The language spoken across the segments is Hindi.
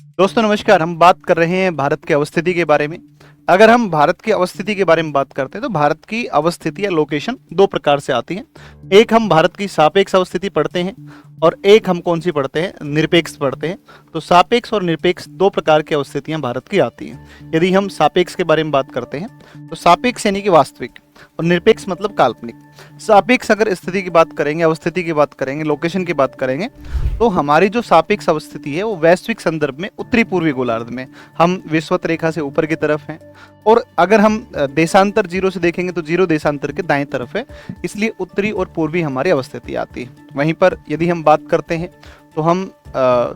दोस्तों नमस्कार। हम बात कर रहे हैं भारत की अवस्थिति के बारे में। अगर हम भारत की अवस्थिति के बारे में बात करते हैं तो भारत की अवस्थिति या लोकेशन दो प्रकार से आती है। एक हम भारत की सापेक्ष अवस्थिति पढ़ते हैं और एक हम कौन सी पढ़ते हैं, निरपेक्ष पढ़ते हैं। तो सापेक्ष और निरपेक्ष दो प्रकार की अवस्थितियां भारत की आती हैं। यदि हम सापेक्ष के बारे में बात करते हैं तो सापेक्ष यानी कि वास्तविक और निरपेक्ष मतलब काल्पनिक। सापेक्ष अगर स्थिति की बात करेंगे, अवस्थिति की बात करेंगे, लोकेशन की बात करेंगे तो हमारी जो सापेक्ष अवस्थिति है वो वैश्विक संदर्भ में उत्तरी पूर्वी गोलार्ध में हम विषुवत रेखा से ऊपर की तरफ हैं। और अगर हम देशांतर जीरो से देखेंगे तो जीरो देशांतर के दाएं तरफ है, इसलिए उत्तरी और पूर्वी हमारी अवस्थिति आती है। वहीं पर यदि हम बात करते हैं तो हम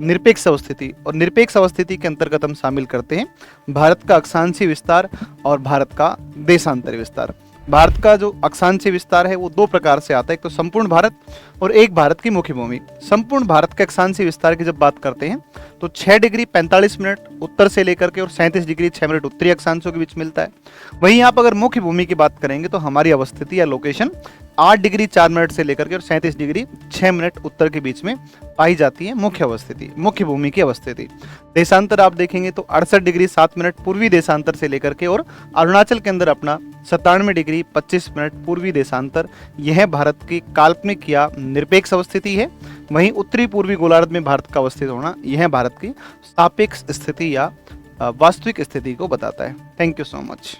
निरपेक्ष अवस्थिति, और निरपेक्ष अवस्थिति के अंतर्गत हम शामिल करते हैं भारत का अक्षांशीय विस्तार और भारत का देशांतरी विस्तार। भारत का जो अक्षांशीय विस्तार है वो दो प्रकार से आता है, एक तो संपूर्ण भारत और एक भारत की मुख्य भूमि। संपूर्ण भारत के अक्षांशीय विस्तार की जब बात करते हैं तो 6 डिग्री 45 मिनट उत्तर से लेकर के और 37 डिग्री 6 मिनट उत्तरी अक्षांशों के बीच मिलता है। वहीं आप अगर मुख्य भूमि की बात करेंगे तो हमारी अवस्थिति या लोकेशन 8 डिग्री 4 मिनट से लेकर के और 37 डिग्री 6 मिनट उत्तर के बीच में पाई जाती है मुख्य अवस्थिति, मुख्य भूमि की अवस्थिति। देशांतर आप देखेंगे तो 68 डिग्री 7 मिनट पूर्वी देशांतर से लेकर के और अरुणाचल के अंदर अपना 97 डिग्री 25 मिनट पूर्वी देशांतर, यह भारत की काल्पनिक या निरपेक्ष अवस्थिति है। वहीं उत्तरी पूर्वी गोलार्ध में भारत का अवस्थित होना यह भारत की सापेक्ष स्थिति या वास्तविक स्थिति को बताता है। Thank you so much.